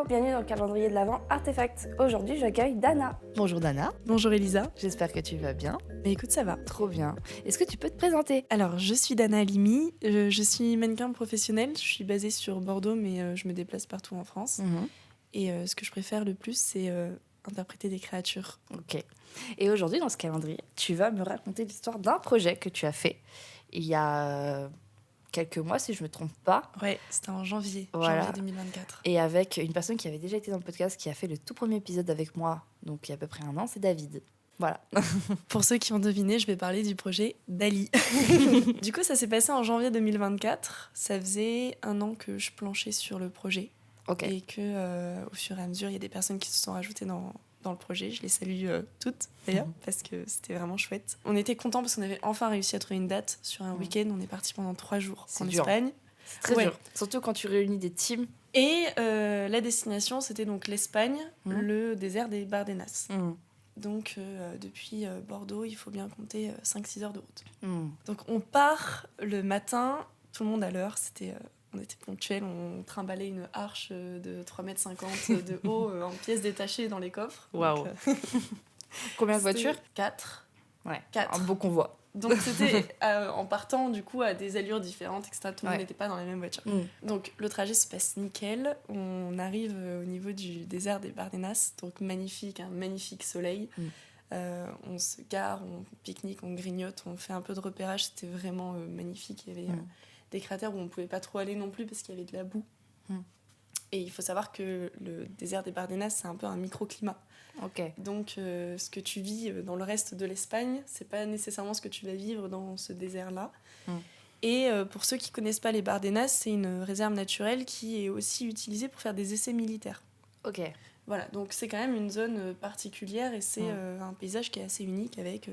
Hello, bienvenue dans le calendrier de l'Avent Artefact. Aujourd'hui, j'accueille Dana. Bonjour Dana, Bonjour Elisa. j'espère que tu vas bien. Mais écoute, ça va. Trop bien. Est-ce que tu peux te présenter? Alors, je suis Dana Halimi, je suis mannequin professionnel. Je suis basée sur Bordeaux, mais je me déplace partout en France. Et ce que je préfère le plus, c'est interpréter des créatures. Ok. Et aujourd'hui, dans ce calendrier, tu vas me raconter l'histoire d'un projet que tu as fait il y a quelques mois, si je ne me trompe pas. Ouais, c'était en janvier, Voilà. janvier 2024. Et avec une personne qui avait déjà été dans le podcast, qui a fait le tout premier épisode avec moi, donc il y a à peu près un an, c'est David. Voilà. Pour ceux qui ont deviné, je vais parler du projet Dali. Du coup, ça s'est passé en janvier 2024. Ça faisait un an que je planchais sur le projet. Ok. Et que au fur et à mesure, il y a des personnes qui se sont rajoutées dans le projet. Je les salue toutes, d'ailleurs, parce que c'était vraiment chouette. On était contents parce qu'on avait enfin réussi à trouver une date sur un week-end. On est parti pendant 3 jours C'est en dur. Espagne. C'est très Ouais. dur. Surtout quand tu réunis des teams. Et la destination, c'était donc l'Espagne, Mhm. le désert des Bardenas. Donc, depuis Bordeaux, il faut bien compter 5-6 heures de route. Donc, on part le matin, tout le monde à l'heure. On était ponctuels, on trimballait une arche de 3,50 m de haut en pièces détachées dans les coffres. Waouh. Combien de voitures? 4. Ouais. 4. Un beau convoi. Donc, c'était en partant du coup à des allures différentes, etc. Tout le monde Ouais. n'était pas dans la même voiture. Donc, le trajet se passe nickel. On arrive au niveau du désert des Bardenas, donc magnifique, un magnifique soleil. On se gare, on pique-nique, on grignote, on fait un peu de repérage. C'était vraiment magnifique. Il y avait des cratères où on ne pouvait pas trop aller non plus parce qu'il y avait de la boue. Et il faut savoir que le désert des Bardenas, c'est un peu un microclimat. Ok. Donc, ce que tu vis dans le reste de l'Espagne, c'est pas nécessairement ce que tu vas vivre dans ce désert-là. Et pour ceux qui connaissent pas les Bardenas, c'est une réserve naturelle qui est aussi utilisée pour faire des essais militaires. Ok. Voilà, donc c'est quand même une zone particulière et c'est un paysage qui est assez unique avec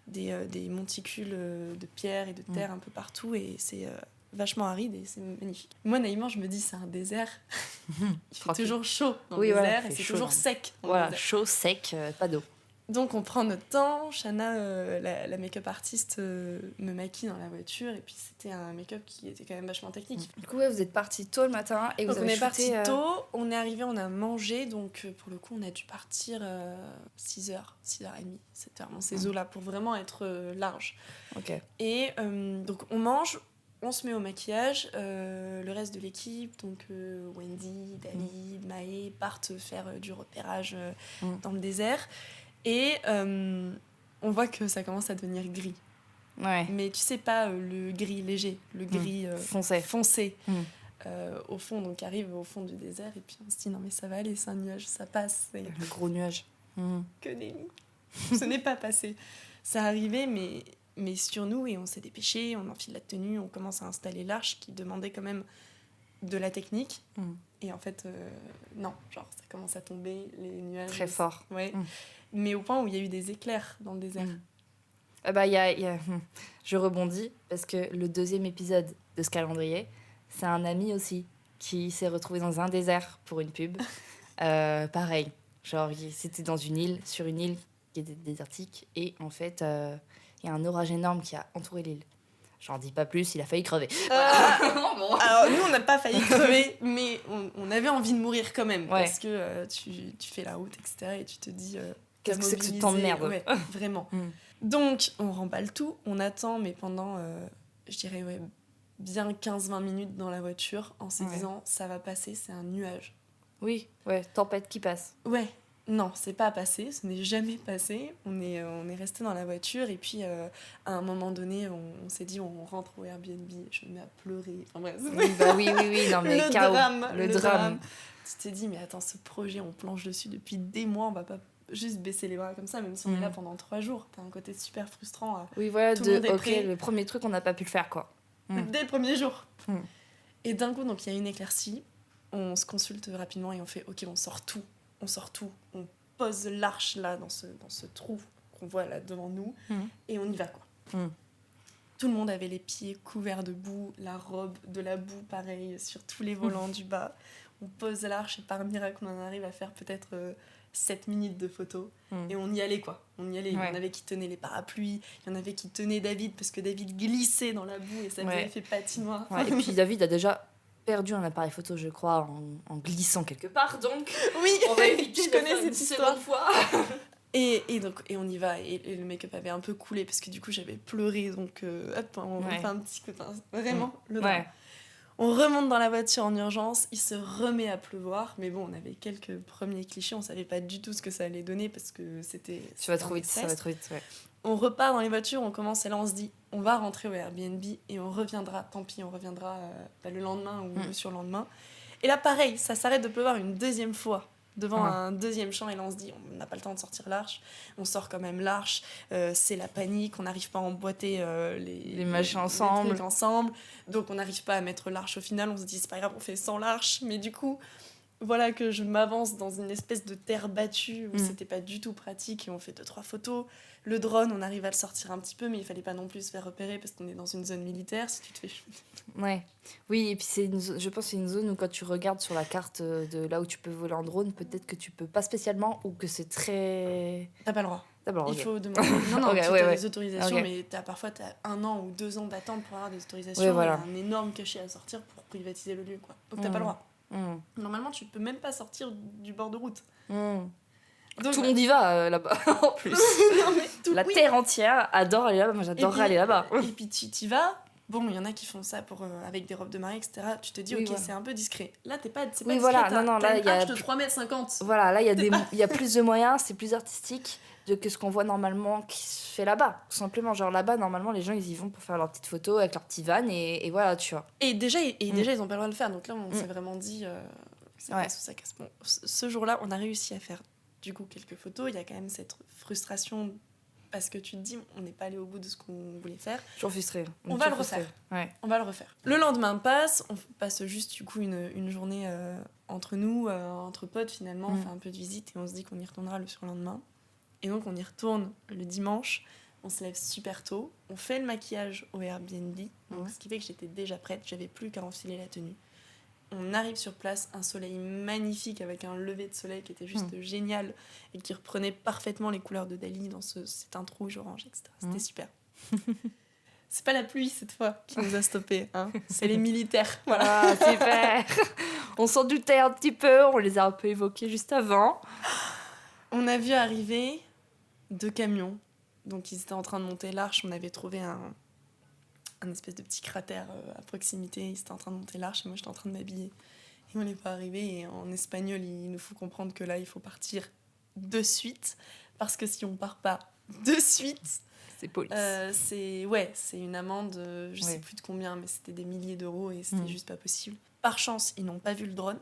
des monticules de pierre et de terre un peu partout et c'est vachement aride et c'est magnifique. Moi, naïvement, je me dis c'est un désert. Il fait toujours chaud dans le désert voilà, et il fait c'est chaud, toujours hein. sec. Dans le Voilà, désert. chaud, sec, pas d'eau. Donc on prend notre temps, Shana, la make-up artiste, me maquille dans la voiture et puis c'était un make-up qui était quand même vachement technique. Du coup, ouais, vous êtes partis tôt le matin et vous Donc on avez est parti shooté, tôt, on est arrivé, on a mangé, donc pour le coup on a dû partir 6h, 6h30, c'était vraiment ces eaux-là pour vraiment être large. Ok. Et donc on mange, on se met au maquillage, le reste de l'équipe, donc Wendy, David, Maë, partent faire du repérage dans le désert. Et on voit que ça commence à devenir gris. Ouais. Mais tu sais pas le gris léger, le gris foncé. Au fond, donc arrive au fond du désert et puis on se dit non mais ça va aller, c'est un nuage, ça passe. Et Le gros nuage. que nenni. Ce n'est pas passé. Ça arrivait mais sur nous et on s'est dépêché, on enfile la tenue, on commence à installer l'arche qui demandait quand même de la technique. Et en fait, non, genre ça commence à tomber, les nuages. Très fort. Ouais. Mais au point où il y a eu des éclairs dans le désert. Je rebondis parce que le deuxième épisode de ce calendrier, c'est un ami aussi qui s'est retrouvé dans un désert pour une pub. Pareil, genre c'était dans une île, sur une île qui était désertique et en fait il y a un orage énorme qui a entouré l'île. J'en dis pas plus, il a failli crever. Alors nous on n'a pas failli crever, mais on avait envie de mourir quand même parce que tu fais la route, etc. et tu te dis qu'est-ce que c'est que ce temps de merde. Ouais, vraiment. Donc on remballe tout, on attend mais pendant je dirais bien 15-20 minutes dans la voiture en se disant ça va passer, c'est un nuage. Oui, ouais, tempête qui passe. Ouais. Non, c'est pas passé, ce n'est jamais passé. On est resté dans la voiture et puis à un moment donné, on s'est dit on rentre au Airbnb. Je me mets à pleurer. Enfin bref. Oui, non mais le drame. Tu t'es dit mais attends, ce projet, on planche dessus depuis des mois, on va pas juste baisser les bras comme ça, même si on est là pendant 3 jours. T'as un côté super frustrant. Oui, voilà, tout le monde est prêt. le premier truc on n'a pas pu le faire quoi. Dès le premier jour. Et d'un coup, donc il y a une éclaircie. On se consulte rapidement et on fait ok, on sort tout, on pose l'arche là dans ce trou qu'on voit là devant nous et on y va quoi. Tout le monde avait les pieds couverts de boue, la robe de la boue pareil sur tous les volants du bas. On pose l'arche et par miracle on en arrive à faire peut-être 7 minutes de photos et on y allait quoi. Il y en avait qui tenaient les parapluies, il y en avait qui tenaient David parce que David glissait dans la boue et ça faisait effet patinoire. Et puis David a déjà perdu un appareil photo, je crois, en glissant quelque part, donc Oui, on va éviter je de connais faire une cette histoire. seconde fois. Et on y va, et le make-up avait un peu coulé, parce que du coup j'avais pleuré, donc hop, on Ouais. fait un petit coup, enfin, vraiment, le drame. Ouais. On remonte dans la voiture en urgence, il se remet à pleuvoir, mais bon, on avait quelques premiers clichés, on savait pas du tout ce que ça allait donner, parce que c'était... Tu vas c'était trop un vite, ça stress. va trop vite, ouais. On repart dans les voitures, on commence, et là on se dit, on va rentrer au Airbnb, et on reviendra, tant pis, on reviendra le lendemain ou le surlendemain. Et là pareil, ça s'arrête de pleuvoir une deuxième fois, devant un deuxième champ, et là on se dit, on n'a pas le temps de sortir l'Arche, on sort quand même l'Arche, c'est la panique, on n'arrive pas à emboîter Les machins les ensemble. trucs ensemble, donc on n'arrive pas à mettre l'Arche au final, on se dit c'est pas grave, on fait sans l'Arche, mais du coup, voilà que je m'avance dans une espèce de terre battue où c'était pas du tout pratique, et on fait 2-3 photos. Le drone, on arrive à le sortir un petit peu, mais il fallait pas non plus se faire repérer parce qu'on est dans une zone militaire, si tu te fais... Ouais. Oui, et puis je pense que c'est une zone où quand tu regardes sur la carte de là où tu peux voler en drone, peut-être que tu peux pas spécialement ou que c'est très... T'as pas le droit. D'abord, Il faut demander. Non, non, Ok, tu ouais, as ouais. des autorisations, Ok. mais parfois t'as 1 an ou 2 ans d'attente pour avoir des autorisations. Ouais, voilà. Il y a un énorme cachet à sortir pour privatiser le lieu, quoi. Donc t'as pas le droit. Normalement, tu peux même pas sortir du bord de route. Donc, Tout le monde y va là-bas, en plus. non, mais La terre entière adore aller là-bas. Moi, j'adorerais aller là-bas. Et puis tu y vas. Bon, il y en a qui font ça pour, avec des robes de mariée, etc. Tu te dis, Oui, ok, voilà. c'est un peu discret. Là, c'est pas Oui, discret. voilà. T'as, Non, non, t'as là, une il y a arche de 3,50 m. Voilà, là, il y a plus de moyens, c'est plus artistique que ce qu'on voit normalement qui se fait là-bas. Tout simplement, genre là-bas, normalement, les gens, ils y vont pour faire leurs petites photos avec leur petit van et voilà, tu vois. Et déjà, déjà, ils ont pas le droit de le faire. Donc là, on s'est vraiment dit que ça passe ou ça casse. Bon, ce jour-là, on a réussi à faire du coup quelques photos. Il y a quand même cette frustration parce que tu te dis, on n'est pas allé au bout de ce qu'on voulait faire. Toujours frustré. On va le refaire. Ouais. On va le refaire. Le lendemain passe, on passe juste du coup une journée entre nous, entre potes finalement, on fait un peu de visite et on se dit qu'on y retournera le surlendemain. Et donc on y retourne le dimanche, on se lève super tôt, on fait le maquillage au Airbnb, donc ce qui fait que j'étais déjà prête, j'avais plus qu'à enfiler la tenue. On arrive sur place, un soleil magnifique avec un lever de soleil qui était juste génial et qui reprenait parfaitement les couleurs de Dali dans cette teinte rouge, orange, etc. C'était super. C'est pas la pluie cette fois qui nous a stoppés, hein. C'est les militaires. Voilà. Ah, super. On s'en doutait un petit peu, on les a un peu évoqués juste avant. On a vu arriver 2 camions. Donc ils étaient en train de monter l'Arche. On avait trouvé un espèce de petit cratère à proximité. Ils étaient en train de monter l'Arche et moi j'étais en train de m'habiller. Et on les voit arriver et en espagnol, il nous faut comprendre que là, il faut partir de suite. Parce que si on part pas de suite, c'est police. C'est une amende, je sais plus de combien, mais c'était des milliers d'euros et c'était juste pas possible. Par chance, ils n'ont pas vu le drone.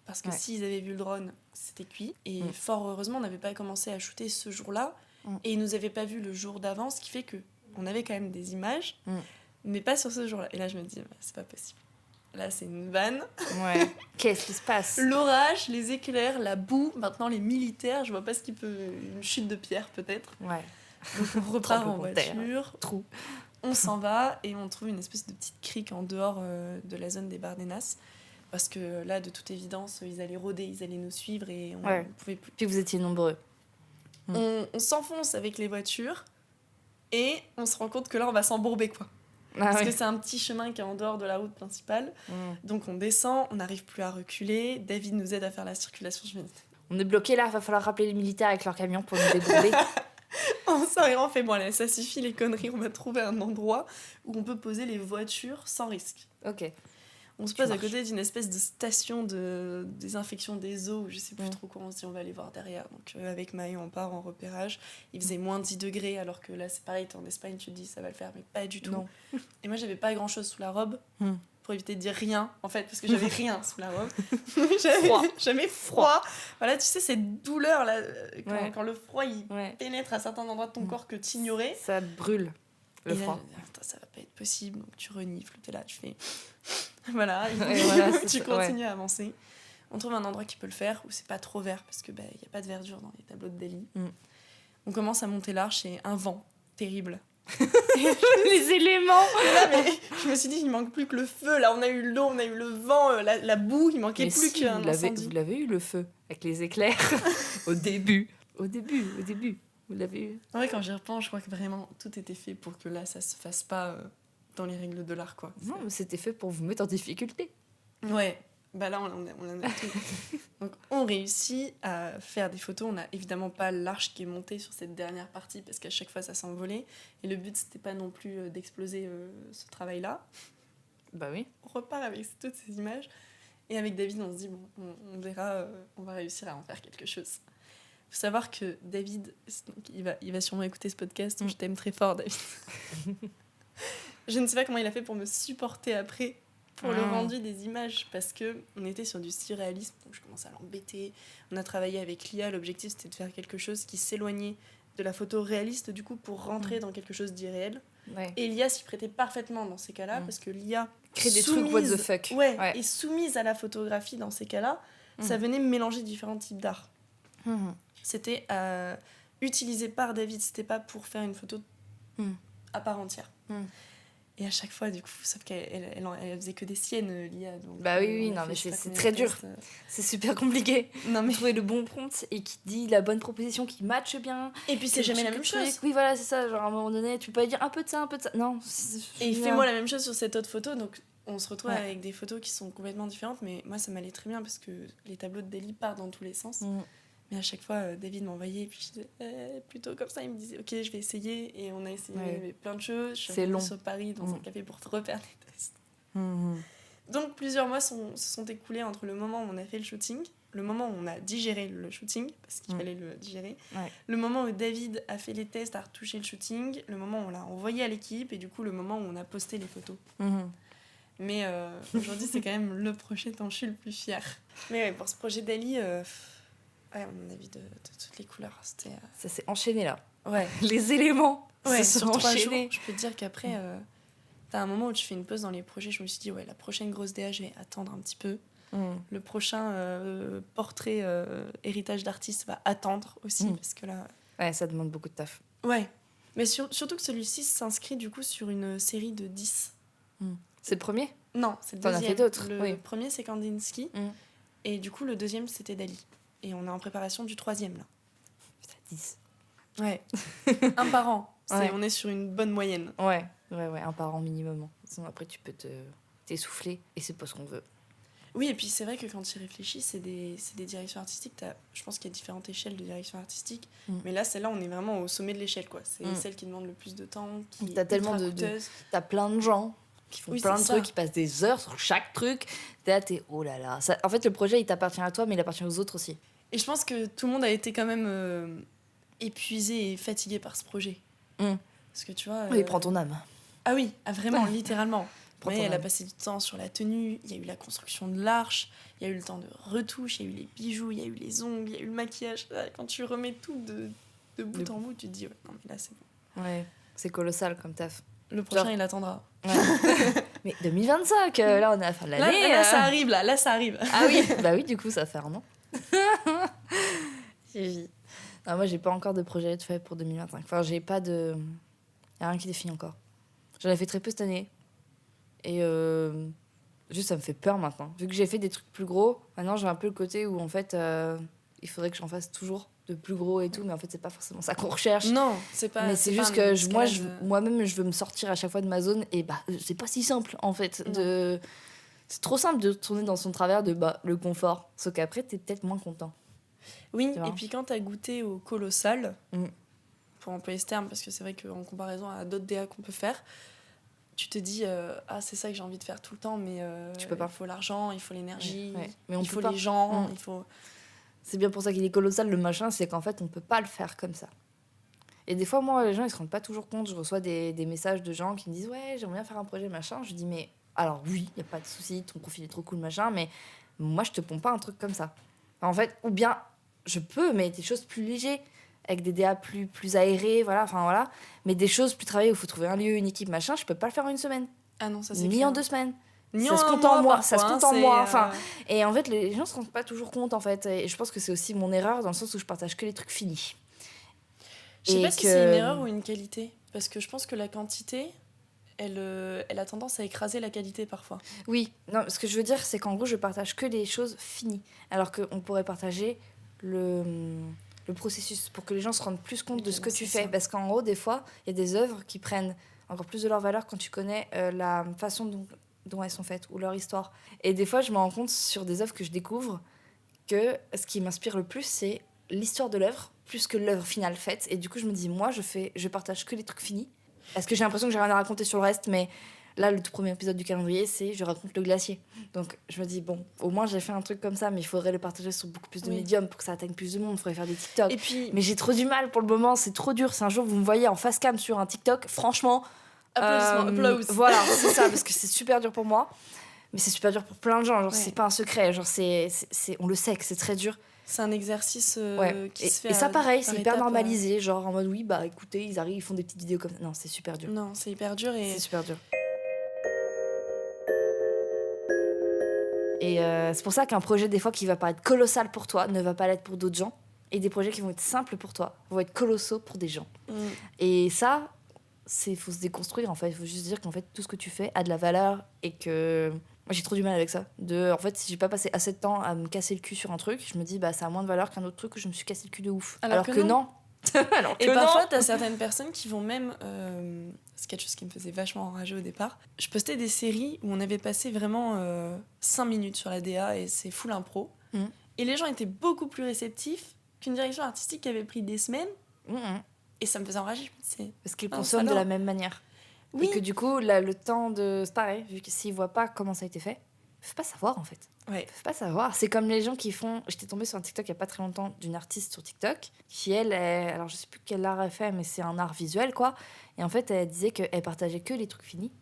Parce que s'ils avaient vu le drone, c'était cuit. Et fort heureusement, on n'avait pas commencé à shooter ce jour-là. Et ils nous avaient pas vu le jour d'avant, ce qui fait qu'on avait quand même des images, mais pas sur ce jour-là. Et là, je me dis, c'est pas possible. Là, c'est une vanne. Ouais. Qu'est-ce qui se passe ? L'orage, les éclairs, la boue, maintenant les militaires, je vois pas ce qui peut... Une chute de pierre, peut-être. Ouais. Donc on repart en voiture, Trou. on s'en va et on trouve une espèce de petite crique en dehors de la zone des Bardenas. Parce que là, de toute évidence, ils allaient rôder, ils allaient nous suivre et on pouvait plus. Puis vous étiez nombreux. On s'enfonce avec les voitures et on se rend compte que là, on va s'embourber, quoi. Parce que c'est un petit chemin qui est en dehors de la route principale. Donc on descend, on n'arrive plus à reculer. David nous aide à faire la circulation. Je me dis... On est bloqué là, va falloir rappeler les militaires avec leur camion pour nous débourber. On s'arrête, on fait bon, allez, ça suffit les conneries, on va trouver un endroit où on peut poser les voitures sans risque. Ok. On se pose à côté d'une espèce de station de désinfection des eaux, je sais plus trop quoi, on se dit on va aller voir derrière. Donc avec Maë, on part en repérage. Il faisait moins 10 degrés, alors que là c'est pareil, t'es en Espagne, tu te dis ça va le faire, mais pas du tout. Non. Et moi j'avais pas grand chose sous la robe, pour éviter de dire rien, en fait, parce que j'avais rien sous la robe. J'avais froid. Voilà, tu sais, cette douleur là, quand le froid il pénètre à certains endroits de ton corps que t'ignorais. Ça brûle. Le froid. Là, ça va pas être possible, donc tu renifles, t'es là, tu fais... voilà, tu continues à avancer. On trouve un endroit qui peut le faire, où c'est pas trop vert, parce que y a pas de verdure dans les tableaux de Dali. On commence à monter l'Arche et un vent terrible. Les éléments. Là, mais je me suis dit, il manque plus que le feu. Là, on a eu l'eau, on a eu le vent, la boue, il manquait plus qu'un incendie. Vous l'avez eu le feu, avec les éclairs, au début. Au début. Vous l'avez eu. En vrai, quand j'y repense, je crois que vraiment tout était fait pour que là, ça se fasse pas dans les règles de l'art, quoi. Non, mais c'était fait pour vous mettre en difficulté. Ouais, bah là, on en a tout. Donc, on réussit à faire des photos. On n'a évidemment pas l'arche qui est montée sur cette dernière partie parce qu'à chaque fois, ça s'envolait. Et le but, c'était pas non plus d'exploser ce travail-là. Bah oui. On repart avec toutes ces images. Et avec David, on se dit, bon, on verra, on va réussir à en faire quelque chose. Il faut savoir que David, donc, il va sûrement écouter ce podcast. Je t'aime très fort, David. Je ne sais pas comment il a fait pour me supporter après, pour le rendu des images, parce qu'on était sur du surréalisme, donc je commençais à l'embêter. On a travaillé avec l'IA, l'objectif c'était de faire quelque chose qui s'éloignait de la photo réaliste, du coup, pour rentrer dans quelque chose d'irréel. Ouais. Et l'IA s'y prêtait parfaitement dans ces cas-là, parce que l'IA Crée des trucs what the fuck. Ouais, et soumise à la photographie dans ces cas-là, ça venait mélanger différents types d'art. C'était utilisé par David, c'était pas pour faire une photo à part entière. Et à chaque fois, du coup, sauf qu'elle elle faisait que des siennes, l'IA. Donc, bah oui, non, mais c'est très dur. C'est super compliqué. Non, mais... Trouver le bon prompt et qui dit la bonne proposition qui matche bien. Et puis c'est jamais la même chose. Oui, voilà, c'est ça. Genre à un moment donné, tu peux pas dire un peu de ça, un peu de ça. Non. Et il fait moi la même chose sur cette autre photo, donc on se retrouve avec des photos qui sont complètement différentes, mais moi ça m'allait très bien parce que les tableaux de Dali partent dans tous les sens. Mais à chaque fois, David m'envoyait, et puis je disais, plutôt comme ça, il me disait, ok, je vais essayer. Et on a essayé plein de choses. Je suis allée sur Paris dans un café pour refaire des tests. Donc plusieurs mois se sont écoulés entre le moment où on a fait le shooting, le moment où on a digéré le shooting, parce qu'il fallait le digérer, le moment où David a fait les tests, a retouché le shooting, le moment où on l'a envoyé à l'équipe, et du coup le moment où on a posté les photos. Mais aujourd'hui, c'est quand même le projet dont je suis le plus fière. Mais ouais, pour ce projet d'Ali... Ouais, on a vu de toutes les couleurs. C'était, ça s'est enchaîné là. Ouais. Les éléments se sont sur 3 enchaînés. jours, je peux te dire qu'après, t'as un moment où tu fais une pause dans les projets. Je me suis dit, ouais, la prochaine grosse DA, je vais attendre un petit peu. Le prochain portrait héritage d'artiste va attendre aussi. Parce que là... Ouais, ça demande beaucoup de taf. Ouais. Mais surtout que celui-ci s'inscrit du coup sur une série de 10. C'est le premier ? Non, c'est le T'en deuxième. as fait d'autres. Le premier, c'est Kandinsky. Et du coup, le deuxième, c'était Dali. Et on est en préparation du 3e, là. Putain, 10. Ouais. Un par an. On est sur une bonne moyenne. Ouais, un par an minimum. Sinon, après, tu peux t'essouffler et c'est pas ce qu'on veut. Oui, et puis c'est vrai que quand tu y réfléchis, c'est des directions artistiques. Je pense qu'il y a différentes échelles de direction artistique. Mais là, celle-là, on est vraiment au sommet de l'échelle, quoi. C'est celle qui demande le plus de temps, qui t'as est tellement coûteuse. T'as plein de gens qui font plein de trucs, qui passent des heures sur chaque truc. T'es oh là là. Ça, en fait, le projet, il t'appartient à toi, mais il appartient aux autres aussi. Et je pense que tout le monde a été quand même épuisé et fatigué par ce projet. Parce que tu vois... Oui, prends ton âme. Ah oui, vraiment, littéralement. Mais elle a passé du temps sur la tenue, il y a eu la construction de l'arche, il y a eu le temps de retouche, il y a eu les bijoux, il y a eu les ongles, il y a eu le maquillage. Quand tu remets tout de bout en bout, tu te dis, ouais, non mais là c'est bon. Ouais, c'est colossal comme taf. Le prochain, il attendra. Ouais. Mais 2025, là on est à la fin de l'année. Là, ça arrive, là ça arrive. Ah oui, bah oui, du coup ça fait un an. Non, moi j'ai pas encore de projet de fait pour 2025. Enfin, j'ai pas de... Y a rien qui est défini encore. J'en ai fait très peu cette année. Et juste ça me fait peur maintenant. Vu que j'ai fait des trucs plus gros, maintenant j'ai un peu le côté où en fait il faudrait que j'en fasse toujours de plus gros et tout, mais en fait c'est pas forcément ça qu'on recherche. Non, c'est pas. Mais c'est juste que moi-même je veux me sortir à chaque fois de ma zone et bah c'est pas si simple en fait. C'est trop simple de tourner dans son travers de le confort. Sauf qu'après t'es peut-être moins content. Oui, et puis quand t'as goûté au colossal, pour employer ce terme, parce que c'est vrai qu'en comparaison à d'autres DA qu'on peut faire, tu te dis c'est ça que j'ai envie de faire tout le temps, mais tu peux pas. Il faut l'argent, il faut l'énergie, mais il faut les gens, il faut... C'est bien pour ça qu'il est colossal le machin, c'est qu'en fait on peut pas le faire comme ça. Et des fois moi les gens ils se rendent pas toujours compte, je reçois des messages de gens qui me disent ouais j'aimerais bien faire un projet machin, je dis mais alors oui y a pas de souci, ton profil est trop cool machin, mais moi je te pompe pas un truc comme ça. En fait, ou bien je peux, mais des choses plus légères, avec des DA plus aérés, voilà, mais des choses plus travaillées où il faut trouver un lieu, une équipe, machin, je peux pas le faire en une semaine. Ah non, ça c'est ni clair. en 2 semaines. Ni ça en se compte mois, en mois, parfois, ça se compte en mois, enfin. c'est, Et en fait, les gens se rendent pas toujours compte, en fait. Et je pense que c'est aussi mon erreur, dans le sens où je partage que les trucs finis. Je sais pas si c'est une erreur ou une qualité, parce que je pense que la quantité, elle a tendance à écraser la qualité parfois. Oui, non, ce que je veux dire, c'est qu'en gros, je partage que les choses finies, alors qu'on pourrait partager le processus pour que les gens se rendent plus compte de ce que tu fais. Parce qu'en gros, des fois, il y a des œuvres qui prennent encore plus de leur valeur quand tu connais la façon dont dont elles sont faites ou leur histoire. Et des fois, je me rends compte sur des œuvres que je découvre que ce qui m'inspire le plus, c'est l'histoire de l'œuvre plus que l'œuvre finale faite. Et du coup, je me dis, moi, je partage que les trucs finis. Parce que j'ai l'impression que j'ai rien à raconter sur le reste, mais là, le tout premier épisode du calendrier, c'est je raconte le glacier. Donc, je me dis, bon, au moins, j'ai fait un truc comme ça, mais il faudrait le partager sur beaucoup plus de médiums pour que ça atteigne plus de monde. Il faudrait faire des TikTok. Et puis, Mais j'ai trop du mal pour le moment, c'est trop dur. Si un jour vous me voyez en face cam sur un TikTok, franchement. applause. Voilà, c'est ça, parce que c'est super dur pour moi. Mais c'est super dur pour plein de gens. Genre, c'est pas un secret. Genre, on le sait que c'est très dur. C'est un exercice qui se fait. Et ça, pareil, c'est par hyper étapes, normalisé. Genre, en mode, oui, bah écoutez, ils arrivent, ils font des petites vidéos comme ça. Non, c'est super dur. Non, c'est hyper dur. Et C'est super dur. Et c'est pour ça qu'un projet, des fois, qui va paraître colossal pour toi, ne va pas l'être pour d'autres gens. Et des projets qui vont être simples pour toi vont être colossaux pour des gens. Et ça, faut se déconstruire, en fait. Il faut juste dire qu'en fait, tout ce que tu fais a de la valeur et que... Moi, j'ai trop du mal avec ça. En fait, si j'ai pas passé assez de temps à me casser le cul sur un truc, je me dis, bah, ça a moins de valeur qu'un autre truc où je me suis cassé le cul de ouf. Alors que non. Et parfois, t'as certaines personnes qui vont même... c'est quelque chose qui me faisait vachement enrager au départ. Je postais des séries où on avait passé vraiment 5 minutes sur la DA et c'est full impro. Et les gens étaient beaucoup plus réceptifs qu'une direction artistique qui avait pris des semaines. Et ça me faisait enrager. Je me disais, parce qu'ils consomment de la même manière. Oui. Et que du coup, le temps de... C'est pareil, vu que s'ils voient pas comment ça a été fait, ils peuvent pas savoir, en fait. Ouais. Ils peuvent pas savoir. C'est comme les gens qui font... J'étais tombée sur un TikTok il y a pas très longtemps d'une artiste sur TikTok qui, elle, alors je sais plus quel art elle fait, mais c'est un art visuel, quoi. Et en fait, elle disait qu'elle partageait que les trucs finis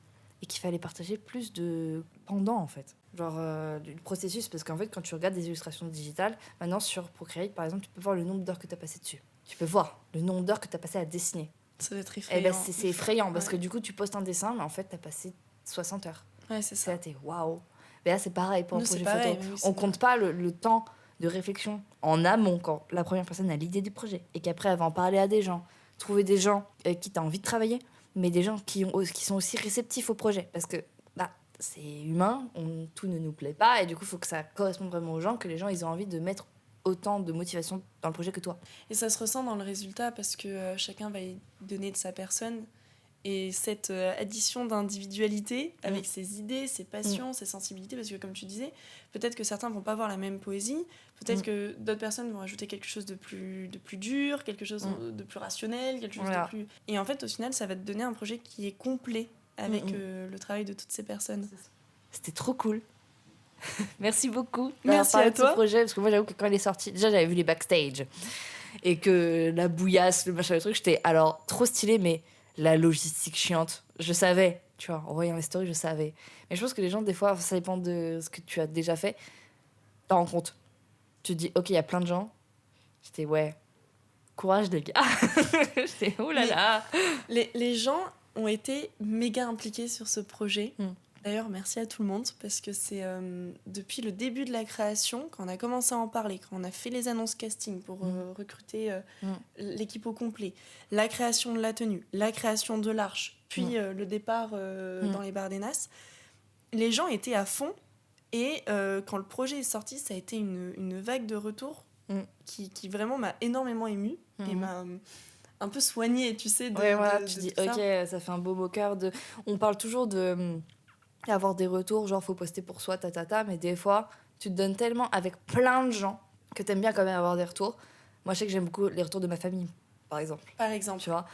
et qu'il fallait partager plus de pendant, en fait. Genre, du processus, parce qu'en fait, quand tu regardes des illustrations digitales, maintenant, sur Procreate, par exemple, tu peux voir le nombre d'heures que tu as passé dessus. Tu peux voir le nombre d'heures que tu as passé à dessiner. Ça doit être effrayant. Et ben, c'est effrayant, parce que du coup, tu postes un dessin, mais en fait, tu as passé 60 heures. Ouais, c'est ça. Là, t'es waouh. Mais là, c'est pareil pour un projet photo. Oui, on compte pas le temps de réflexion en amont, quand la première personne a l'idée du projet et qu'après, elle va en parler à des gens. Trouver des gens avec qui tu as envie de travailler, mais des gens qui sont aussi réceptifs au projet. Parce que bah, c'est humain, tout ne nous plaît pas, et du coup, il faut que ça corresponde vraiment aux gens, que les gens ils ont envie de mettre autant de motivation dans le projet que toi. Et ça se ressent dans le résultat parce que chacun va y donner de sa personne. Et cette addition d'individualité avec ses idées, ses passions, ses sensibilités, parce que comme tu disais, peut-être que certains vont pas avoir la même poésie, peut-être que d'autres personnes vont ajouter quelque chose de plus dur, quelque chose de plus rationnel, quelque chose de plus... Et en fait, au final, ça va te donner un projet qui est complet avec le travail de toutes ces personnes. C'était trop cool. Merci beaucoup. Merci à toi. De ce projet, parce que moi, j'avoue que quand il est sorti, déjà, j'avais vu les backstage. Et que la bouillasse, le machin, le truc, j'étais alors trop stylé, mais la logistique chiante, je savais, tu vois, en voyant les stories, je savais. Mais je pense que les gens, des fois, ça dépend de ce que tu as déjà fait, t'en rends compte. Tu te dis, ok, il y a plein de gens. J'étais, ouais, courage les gars. J'étais, oh là là. Les gens ont été méga impliqués sur ce projet. D'ailleurs, merci à tout le monde, parce que c'est depuis le début de la création, quand on a commencé à en parler, quand on a fait les annonces casting pour recruter l'équipe au complet, la création de la tenue, la création de l'arche, puis le départ dans les Bardenas, les gens étaient à fond. Et quand le projet est sorti, ça a été une vague de retour qui vraiment m'a énormément émue et m'a un peu soignée, tu sais. Tu dis, ok, ça fait un beau cœur. On parle toujours de... avoir des retours, genre faut poster pour soi, mais des fois, tu te donnes tellement avec plein de gens que t'aimes bien quand même avoir des retours. Moi, je sais que j'aime beaucoup les retours de ma famille, par exemple. Tu vois,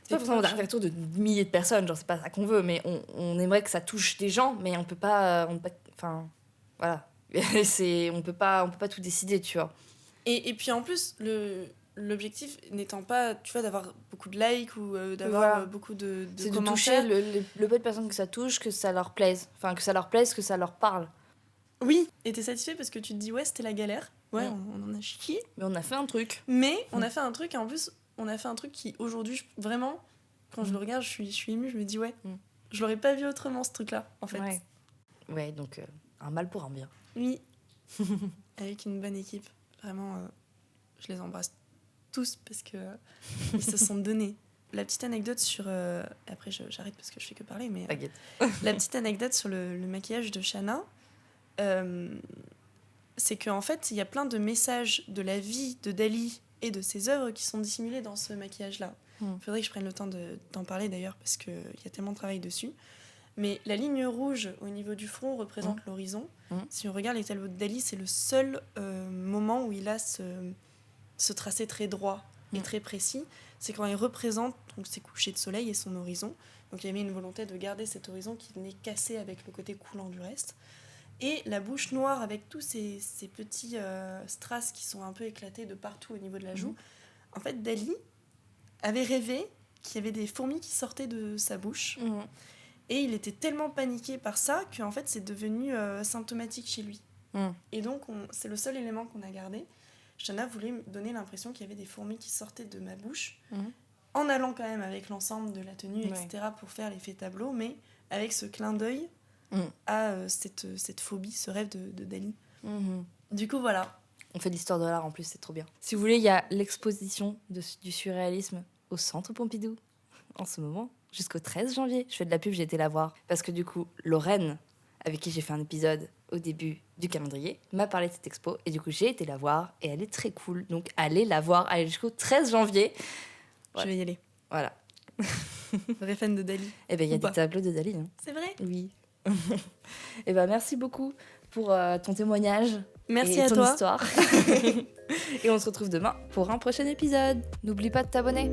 c'est pas forcément des retours de milliers de personnes, genre c'est pas ça qu'on veut, mais on aimerait que ça touche des gens, mais on peut pas, enfin, voilà. on peut pas tout décider, tu vois. Et puis en plus, l'objectif n'étant pas, tu vois, d'avoir beaucoup de likes ou d'avoir beaucoup de c'est commentaires. De toucher le peu de personnes que ça touche, que ça leur plaise. Enfin, que ça leur plaise, que ça leur parle. Oui, et t'es satisfait parce que tu te dis, ouais, c'était la galère. Ouais, on en a chié. Mais on a fait un truc. Mais on a fait un truc, et en plus, on a fait un truc qui, aujourd'hui, vraiment, quand je le regarde, je suis émue, je me dis, ouais, je l'aurais pas vu autrement, ce truc-là, en fait. Ouais, donc un mal pour un bien. Oui, avec une bonne équipe. Vraiment, je les embrasse tous parce que ils se sont donnés. La petite anecdote sur... après, j'arrête parce que je fais que parler, mais... la petite anecdote sur le maquillage de Shanna, c'est qu'en fait, il y a plein de messages de la vie de Dali et de ses œuvres qui sont dissimulés dans ce maquillage-là. Il faudrait que je prenne le temps d'en parler, d'ailleurs, parce qu'il y a tellement de travail dessus. Mais la ligne rouge au niveau du front représente l'horizon. Si on regarde les tableaux de Dali, c'est le seul moment où il a ce tracé très droit et très précis. C'est quand il représente donc, ses couchers de soleil et son horizon. Donc il y avait une volonté de garder cet horizon qui venait casser avec le côté coulant du reste. Et la bouche noire avec tous ces petits strass qui sont un peu éclatés de partout au niveau de la joue. En fait, Dali avait rêvé qu'il y avait des fourmis qui sortaient de sa bouche. Et il était tellement paniqué par ça qu'en fait, c'est devenu symptomatique chez lui. Et donc, c'est le seul élément qu'on a gardé. Shana voulait me donner l'impression qu'il y avait des fourmis qui sortaient de ma bouche, en allant quand même avec l'ensemble de la tenue, etc., pour faire l'effet tableau, mais avec ce clin d'œil à cette phobie, ce rêve de Dali. Du coup, voilà. On fait de l'histoire de l'art en plus, c'est trop bien. Si vous voulez, il y a l'exposition du surréalisme au Centre Pompidou en ce moment, jusqu'au 13 janvier. Je fais de la pub, j'ai été la voir. Parce que du coup, Lorraine, avec qui j'ai fait un épisode au début du calendrier, m'a parlé de cette expo. Et du coup, j'ai été la voir et elle est très cool. Donc, allez la voir, allez jusqu'au 13 janvier. Je vais y aller. Voilà. Vrai fan de Dali. Eh bien, il y a Ou des pas. tableaux de Dali. Hein. C'est vrai. Oui. Eh bien, merci beaucoup pour ton témoignage. Merci et à ton toi. histoire. Et on se retrouve demain pour un prochain épisode. N'oublie pas de t'abonner.